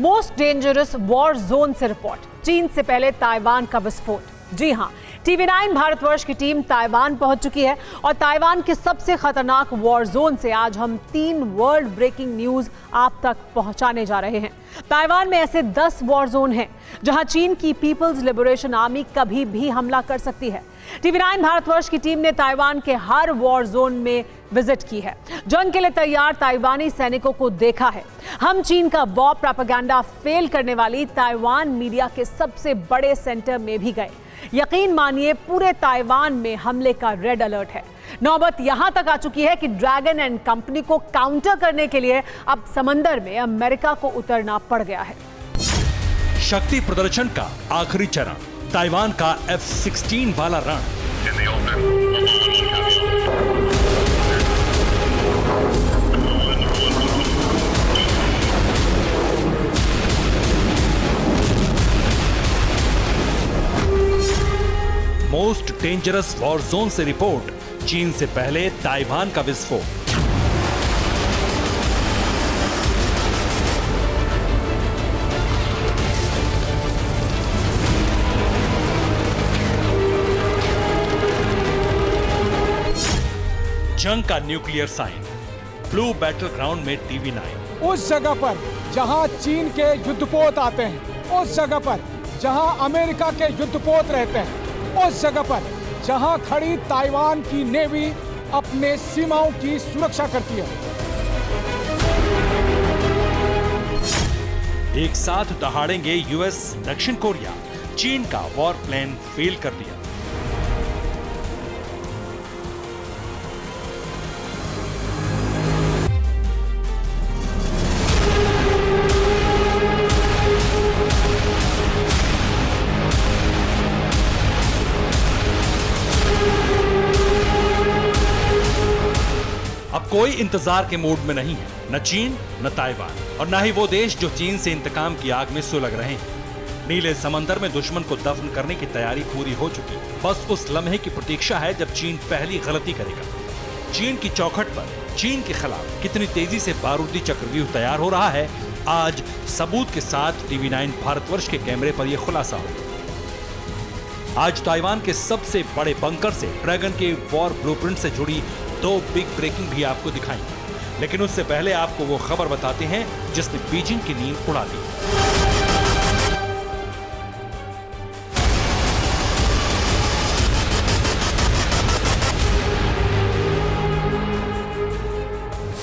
Most dangerous war zone से report, चीन से पहले ताइवान का विस्फोट। जी हां, TV9 भारतवर्ष की टीम ताइवान पहुंच चुकी है और ताइवान के सबसे खतरनाक वॉर जोन से आज हम 3 वर्ल्ड ब्रेकिंग न्यूज आप तक पहुंचाने जा रहे हैं। ताइवान में ऐसे 10 वॉर जोन हैं जहां चीन की पीपल्स लिबरेशन आर्मी कभी भी हमला कर सकती है। TV9 भारतवर्ष की टीम ने ताइवान के हर वॉर जोन में विजिट की है, जंग के लिए तैयार ताइवानी सैनिकों को देखा है। हम चीन का वॉर प्रोपेगेंडा फेल करने वाली ताइवान मीडिया के सबसे बड़े सेंटर में भी गए। यकीन मानिए, पूरे ताइवान में हमले का रेड अलर्ट है। नौबत यहां तक आ चुकी है कि ड्रैगन एंड कंपनी को काउंटर करने के लिए अब समंदर में अमेरिका को उतरना पड़ गया है। शक्ति प्रदर्शन का आखिरी चरण, ताइवान का F-16 वाला रण। मोस्ट डेंजरस वॉर जोन से रिपोर्ट, चीन से पहले ताइवान का विस्फोट। जंग का nuclear sign, blue battle ground में TV9। उस जगह पर जहां चीन के युद्धपोत आते हैं, उस जगह पर जहां अमेरिका के युद्धपोत रहते हैं, उस जगह पर जहां खड़ी ताइवान की नेवी अपने सीमाओं की सुरक्षा करती है। एक साथ दहाड़ेंगे US दक्षिण कोरिया, चीन का वॉर प्लान फेल कर दिया। अब कोई इंतजार के मूड में नहीं है, न चीन न ताइवान और न ही वो देश जो चीन से इंतकाम की आग में सुलग रहे हैं। नीले समंदर में दुश्मन को दफन करने की तैयारी पूरी हो चुकी, बस उस लम्हे की प्रतीक्षा है जब चीन पहली गलती करेगा। चीन की चौखट पर चीन के खिलाफ कितनी तेजी से बारूदी चक्रव्यूह तैयार हो रहा है, आज सबूत के साथ TV9 भारतवर्ष के कैमरे पर यह खुलासा हो। आज ताइवान के सबसे बड़े बंकर से ड्रैगन के वॉर ब्लूप्रिंट से जुड़ी 2 बिग ब्रेकिंग भी आपको दिखाएंगे, लेकिन उससे पहले आपको वो खबर बताते हैं जिसने बीजिंग की नींद उड़ा दी।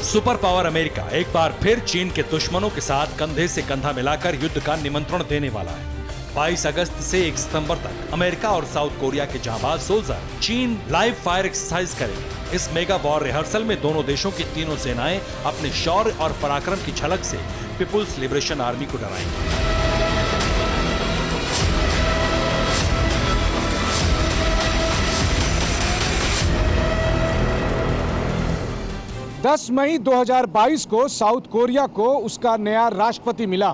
सुपर पावर अमेरिका एक बार फिर चीन के दुश्मनों के साथ कंधे से कंधा मिलाकर युद्ध का निमंत्रण देने वाला है। 22 अगस्त से 1 सितंबर तक अमेरिका और साउथ कोरिया के जांबाज सोल्जर चीन लाइव फायर एक्सरसाइज करेंगे। इस मेगा वॉर रिहर्सल में दोनों देशों की तीनों सेनाएं अपने शौर्य और पराक्रम की झलक से पीपुल्स लिबरेशन आर्मी को डराएंगी। दस मई 2022 को साउथ कोरिया को उसका नया राष्ट्रपति मिला।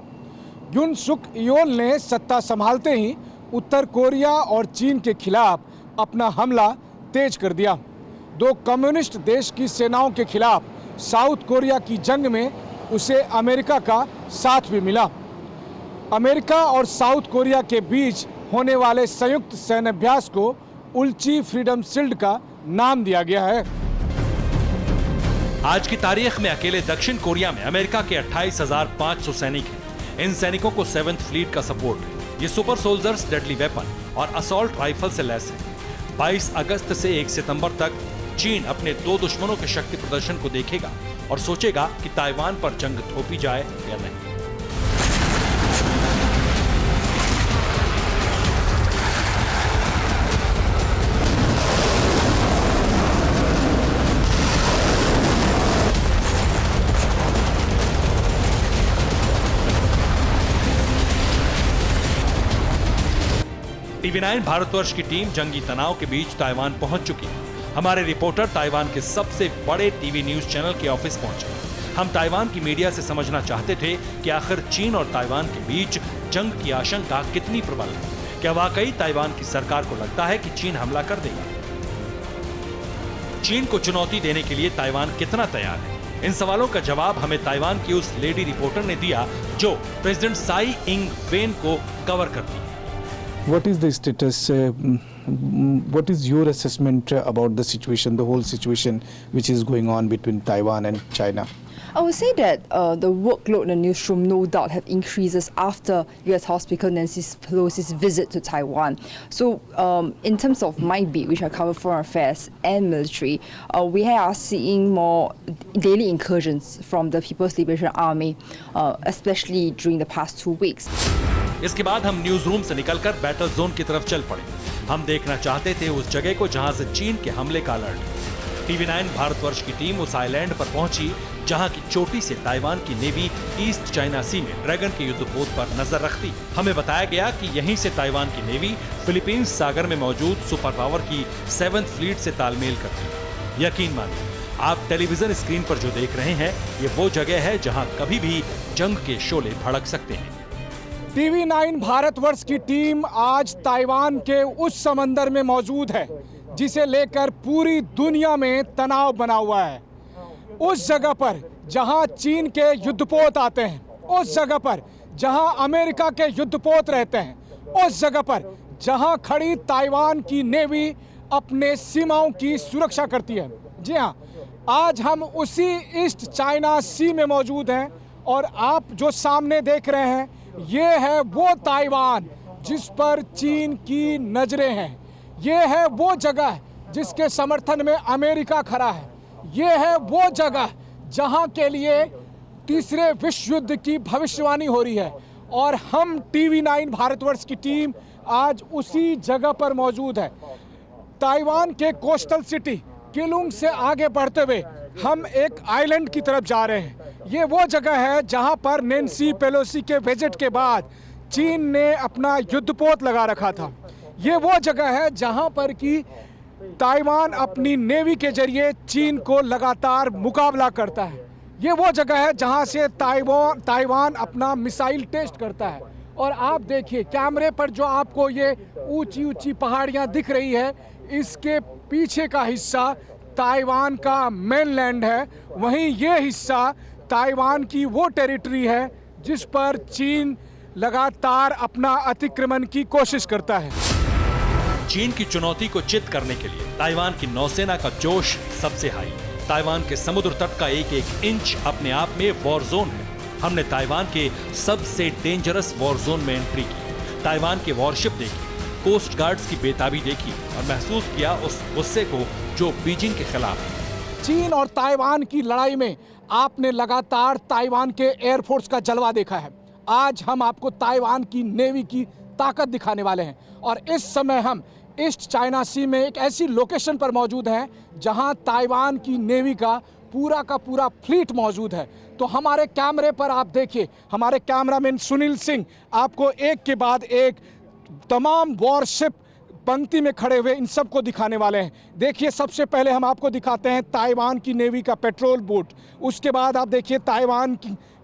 युन सुक योल ने सत्ता संभालते ही उत्तर कोरिया और चीन के खिलाफ अपना हमला तेज कर दिया। 2 कम्युनिस्ट देश की सेनाओं के खिलाफ साउथ कोरिया की जंग में उसे अमेरिका का साथ भी मिला। अमेरिका और साउथ कोरिया के बीच होने वाले संयुक्त सैन्याभ्यास को उल्ची फ्रीडम शील्ड का नाम दिया गया है। आज की तारीख में अकेले दक्षिण कोरिया में अमेरिका के 28,500 सैनिक हैं। इन सैनिकों को 7th फ्लीट का सपोर्ट है। ये सुपर सोल्जर्स डेडली वेपन और असॉल्ट राइफल से लैस हैं। 22 अगस्त से 1 सितंबर तक चीन अपने 2 दुश्मनों के शक्ति प्रदर्शन को देखेगा और सोचेगा कि ताइवान पर जंग थोपी जाए या नहीं। TV9 भारतवर्ष की टीम जंगी तनाव के बीच ताइवान पहुंच चुकी है। हमारे रिपोर्टर ताइवान के सबसे बड़े टीवी न्यूज चैनल के ऑफिस पहुंचे। हम ताइवान की मीडिया से समझना चाहते थे कि आखिर चीन और ताइवान के बीच जंग की आशंका कितनी प्रबल है। क्या वाकई ताइवान की सरकार को लगता है कि चीन हमला कर देगा? चीन को चुनौती देने के लिए ताइवान कितना तैयार है? इन सवालों का जवाब हमें ताइवान की उस लेडी रिपोर्टर ने दिया जो प्रेसिडेंट साई इंग वेन को कवर करती है। What is the status? What is your assessment about the situation, the whole situation which is going on between Taiwan and China? I would say that the workload in the newsroom no doubt have increases after U.S. House Speaker Nancy Pelosi's visit to Taiwan. So in terms of my beat, which I cover foreign affairs and military, we are seeing more daily incursions from the People's Liberation Army, especially during the past 2 weeks. इसके बाद हम news room से निकलकर battle zone की तरफ चल पड़े। हम देखना चाहते थे उस जगह को जहां से चीन के हमले का अलर्ट। TV9 भारतवर्ष की टीम उस आइलैंड पर पहुंची जहां की चोटी से ताइवान की नेवी ईस्ट चाइना सी में ड्रैगन के युद्धपोत पर नजर रखती। हमें बताया गया कि यहीं से ताइवान की नेवी फिलीपींस सागर में मौजूद सुपर पावर की 7th फ्लीट से तालमेल करती। यकीन मानिए, आप टेलीविजन स्क्रीन पर जो देख रहे हैं ये वो जगह है जहां कभी भी जंग के शोले भड़क सकते हैं। TV9 भारतवर्ष की टीम आज ताइवान के उस समंदर में मौजूद है जिसे लेकर पूरी दुनिया में तनाव बना हुआ है। उस जगह पर जहां चीन के युद्धपोत आते हैं, उस जगह पर जहां अमेरिका के युद्धपोत रहते हैं, उस जगह पर जहां खड़ी ताइवान की नेवी अपने सीमाओं की सुरक्षा करती है। जी हां, आज हम उसी ईस्ट चाइना सी में मौजूद हैं और आप जो सामने देख रहे हैं ये है वो ताइवान जिस पर चीन की नजरें हैं। ये है वो जगह जिसके समर्थन में अमेरिका खड़ा है। ये है वो जगह जहां के लिए तीसरे विश्व युद्ध की भविष्यवाणी हो रही है और हम TV9 भारतवर्ष की टीम आज उसी जगह पर मौजूद है। ताइवान के कोस्टल सिटी किलुंग से आगे बढ़ते हुए हम एक आइलैंड की तरफ जा रहे हैं। ये वो जगह है जहां पर नैन्सी पेलोसी के विजिट के बाद चीन ने अपना युद्धपोत लगा रखा था। ये वो जगह है जहां पर कि ताइवान अपनी नेवी के जरिए चीन को लगातार मुकाबला करता है। ये वो जगह है जहां से ताइवान अपना मिसाइल टेस्ट करता है। और आप देखिए कैमरे पर जो आपको ये ऊंची ऊंची पहाड़ियां दिख रही है, इसके पीछे का हिस्सा ताइवान का मेनलैंड है। वहीं ये हिस्सा ताइवान की वो टेरिटरी है जिस पर चीन लगातार अपना अतिक्रमण की कोशिश करता है। चीन की चुनौती को चित करने के लिए ताइवान की नौसेना का जोश सबसे हाई। ताइवान के समुद्र तट का एक एक इंच अपने आप में वॉर जोन है। हमने ताइवान के सबसे डेंजरस वॉर जोन में एंट्री की, ताइवान के वॉरशिप देखी, कोस्ट गार्ड्स की बेताबी देखी और महसूस किया उस गुस्से को जो बीजिंग के खिलाफ है। चीन और ताइवान की लड़ाई में आपने लगातार ताइवान के एयरफोर्स का जलवा देखा है। आज हम आपको ताइवान की नेवी की ताकत दिखाने वाले हैं और इस समय हम ईस्ट चाइना सी में एक ऐसी लोकेशन पर मौजूद हैं जहां ताइवान की नेवी का पूरा फ्लीट मौजूद है। तो हमारे कैमरे पर आप देखिए, हमारे कैमरामैन सुनील सिंह आपको एक के बाद एक तमाम वॉरशिप पंक्ति में खड़े हुए इन सबको दिखाने वाले हैं। देखिए, सबसे पहले हम आपको दिखाते हैं ताइवान की नेवी का पेट्रोल बोट, उसके बाद आप देखिए ताइवान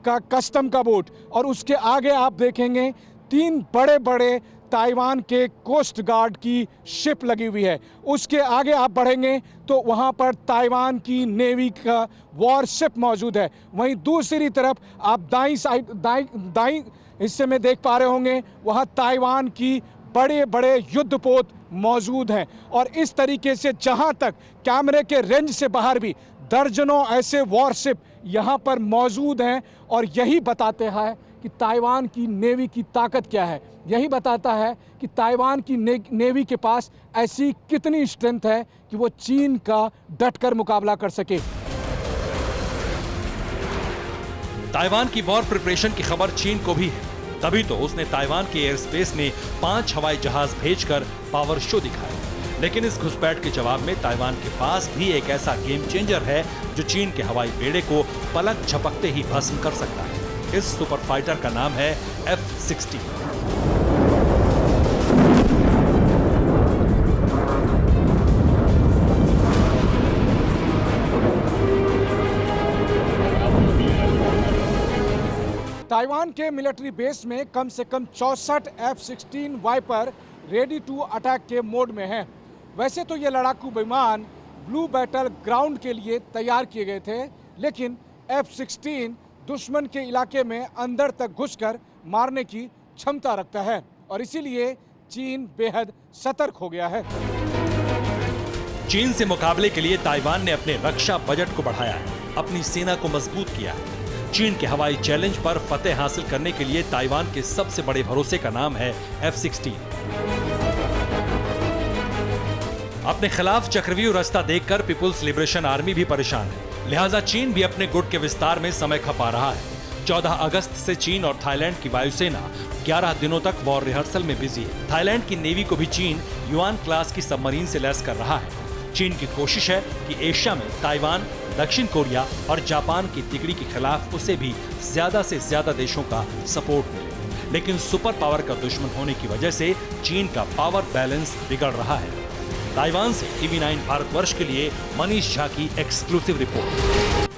का कस्टम का बोट और उसके आगे आप देखेंगे 3 बड़े बड़े ताइवान के कोस्ट गार्ड की शिप लगी हुई है। उसके आगे आप बढ़ेंगे तो वहाँ पर ताइवान की नेवी का वॉरशिप मौजूद है। वहीं दूसरी तरफ आप दाईं हिस्से में देख पा रहे होंगे वहाँ ताइवान की बड़े बड़े युद्धपोत मौजूद हैं। और इस तरीके से जहाँ तक कैमरे के रेंज से बाहर भी दर्जनों ऐसे वॉरशिप यहाँ पर मौजूद हैं और यही बताते हैं कि ताइवान की नेवी की ताकत क्या है। यही बताता है कि ताइवान की नेवी के पास ऐसी कितनी स्ट्रेंथ है कि वो चीन का डटकर मुकाबला कर सके। ताइवान की वॉर प्रिपरेशन की खबर चीन को भी है, तभी तो उसने ताइवान के एयर स्पेस में 5 हवाई जहाज भेजकर पावर शो दिखाया। लेकिन इस घुसपैठ के जवाब में ताइवान के पास भी एक ऐसा गेम चेंजर है जो चीन के हवाई बेड़े को पलक झपकते ही भस्म कर सकता है। इस सुपर फाइटर का नाम है F-16। ताइवान के मिलिट्री बेस में कम से कम 64 F-16 viper ready to attack के मोड में हैं। वैसे तो ये लड़ाकू विमान ब्लू बैटल ग्राउंड के लिए तैयार किए गए थे, लेकिन F-16 दुश्मन के इलाके में अंदर तक घुसकर मारने की क्षमता रखता है और इसीलिए चीन बेहद सतर्क हो गया है। चीन से मुकाबले के लिए ताइवान ने अपने रक्षा बजट को बढ़ाया है, अपनी सेना को मजबूत किया है। चीन के हवाई चैलेंज पर फतेह हासिल करने के लिए ताइवान के सबसे बड़े भरोसे का नाम है F-16। अपने खिलाफ चक्रव्यूह रास्ता देखकर पीपुल्स लिबरेशन आर्मी भी परेशान है, लिहाजा चीन भी अपने गुट के विस्तार में समय खपा रहा है। 14 अगस्त से चीन और थाईलैंड की वायुसेना 11 दिनों तक वॉर रिहर्सल में बिजी है। थाईलैंड की नेवी को भी चीन युआन क्लास की सबमरीन से लैस कर रहा है। चीन की कोशिश है कि एशिया में ताइवान, दक्षिण कोरिया और जापान की तिगड़ी के खिलाफ उसे भी ज्यादा से ज्यादा देशों का सपोर्ट मिले, लेकिन सुपर पावर का दुश्मन होने की वजह से चीन का पावर बैलेंस बिगड़ रहा है। ताइवान से TV9 भारतवर्ष के लिए मनीष झा की एक्सक्लूसिव रिपोर्ट।